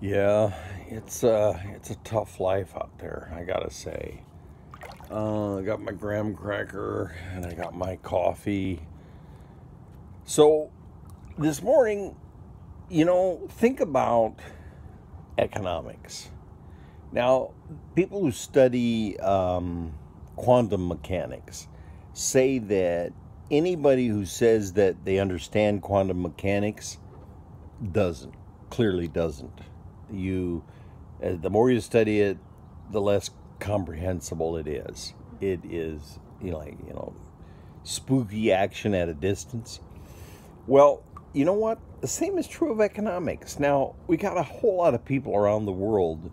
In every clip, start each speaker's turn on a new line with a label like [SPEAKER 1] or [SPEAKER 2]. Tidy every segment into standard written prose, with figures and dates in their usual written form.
[SPEAKER 1] Yeah, it's a tough life out there, I gotta say. I got my graham cracker and I got my coffee. So this morning, think about economics. Now, people who study quantum mechanics say that anybody who says that they understand quantum mechanics doesn't, clearly doesn't. You, the more you study it, the less comprehensible it is. It is, spooky action at a distance. Well, you know what? The same is true of economics. Now, we got a whole lot of people around the world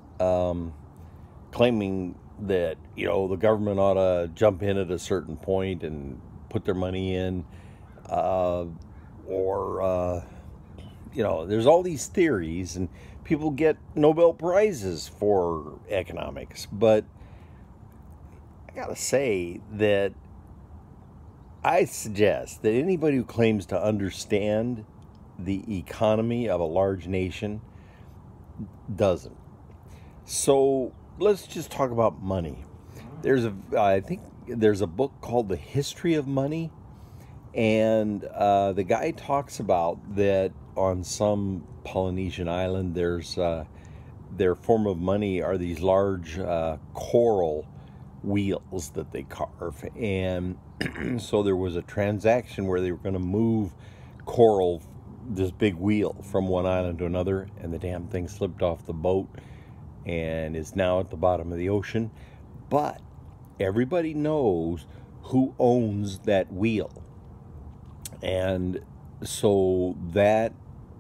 [SPEAKER 1] claiming that, the government ought to jump in at a certain point and put their money in, uh, or there's all these theories, and people get Nobel Prizes for economics. But I gotta say that I suggest that anybody who claims to understand the economy of a large nation doesn't. So let's just talk about money. I think there's a book called The History of Money, and the guy talks about that on some Polynesian island, their form of money are these large coral wheels that they carve. And so there was a transaction where they were going to move coral, this big wheel, from one island to another, and the damn thing slipped off the boat and is now at the bottom of the ocean. But everybody knows who owns that wheel. And so that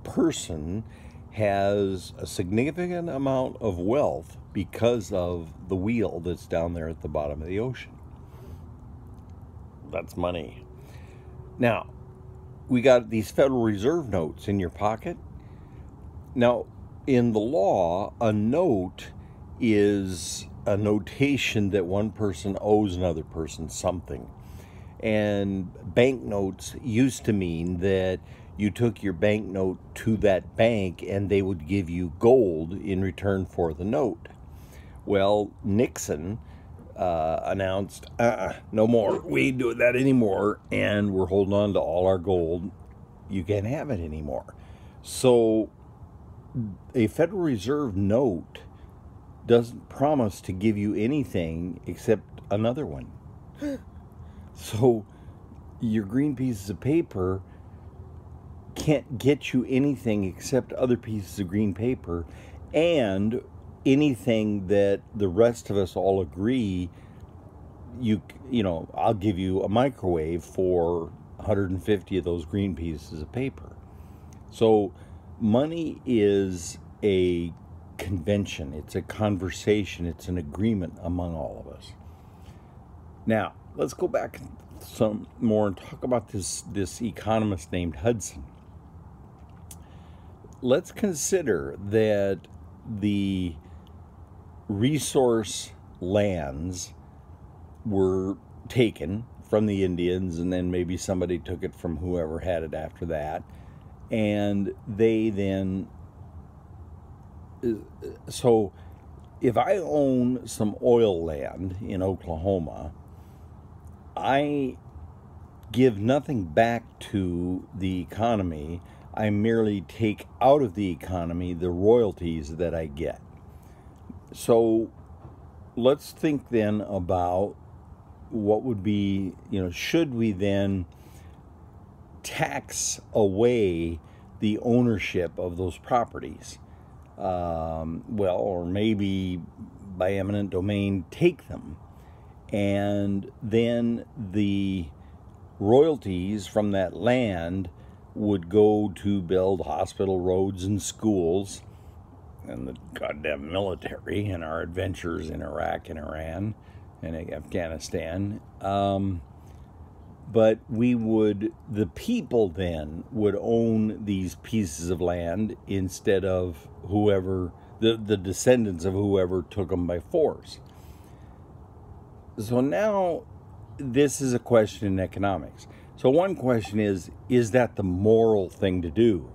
[SPEAKER 1] person has a significant amount of wealth because of the wheel that's down there at the bottom of the ocean. That's money. Now, we got these Federal Reserve notes in your pocket. Now, in the law, a note is a notation that one person owes another person something. And banknotes used to mean that you took your banknote to that bank and they would give you gold in return for the note. Well, Nixon announced, no more. We ain't doing that anymore. And we're holding on to all our gold. You can't have it anymore. So a Federal Reserve note doesn't promise to give you anything except another one. So your green pieces of paper can't get you anything except other pieces of green paper and anything that the rest of us all agree I'll give you a microwave for 150 of those green pieces of paper. So money is a convention, it's a conversation, it's an agreement among all of us. Now, let's go back some more and talk about this economist named Hudson. Let's consider that the resource lands were taken from the Indians, and then maybe somebody took it from whoever had it after that, and they then so if I own some oil land in Oklahoma, I give nothing back to the economy. I merely take out of the economy the royalties that I get. So let's think then about what would be, should we then tax away the ownership of those properties? Or maybe by eminent domain, take them. And then the royalties from that land would go to build hospital, roads, and schools, and the goddamn military, and our adventures in Iraq and Iran and Afghanistan. But the people then would own these pieces of land instead of whoever, the descendants of whoever took them by force. So now this is a question in economics. So one question is that the moral thing to do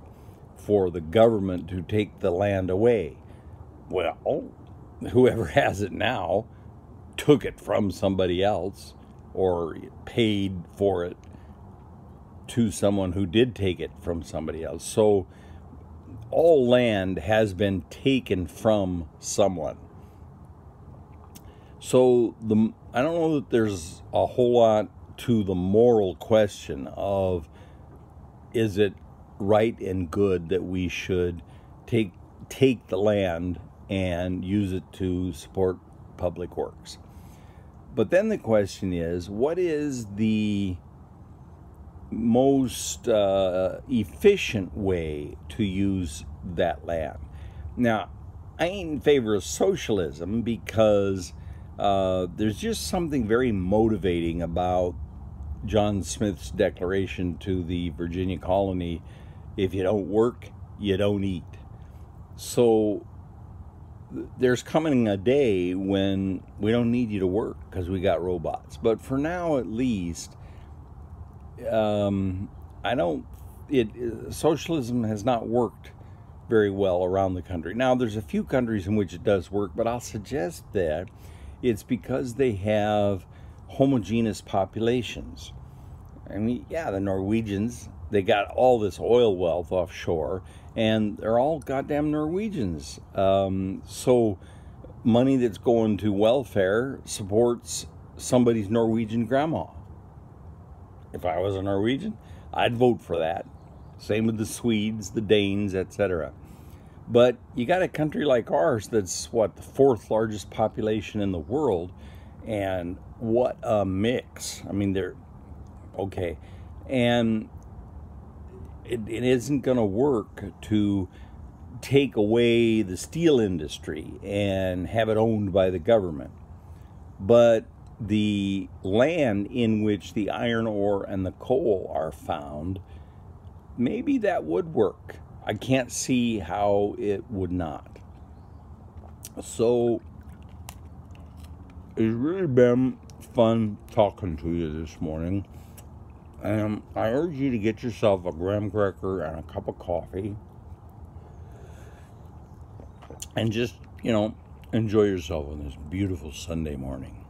[SPEAKER 1] for the government to take the land away. Well, whoever has it now took it from somebody else or paid for it to someone who did take it from somebody else. So all land has been taken from someone. So I don't know that there's a whole lot to the moral question of, is it right and good that we should take the land and use it to support public works? But then the question is, what is the most efficient way to use that land? Now, I ain't in favor of socialism because there's just something very motivating about John Smith's declaration to the Virginia colony: if you don't work, you don't eat. So there's coming a day when we don't need you to work because we got robots. But for now, at least, socialism has not worked very well around the country. Now, there's a few countries in which it does work, but I'll suggest that it's because they have homogeneous populations. I mean, yeah, the Norwegians, they got all this oil wealth offshore, and they're all goddamn Norwegians. So money that's going to welfare supports somebody's Norwegian grandma. If I was a Norwegian, I'd vote for that. Same with the Swedes, the Danes, etc. But you got a country like ours that's, what, the 4th largest population in the world, and what a mix. I mean, they're okay. And it isn't going to work to take away the steel industry and have it owned by the government. But the land in which the iron ore and the coal are found, maybe that would work. I can't see how it would not. So it's really been fun talking to you this morning. I urge you to get yourself a graham cracker and a cup of coffee and just, enjoy yourself on this beautiful Sunday morning.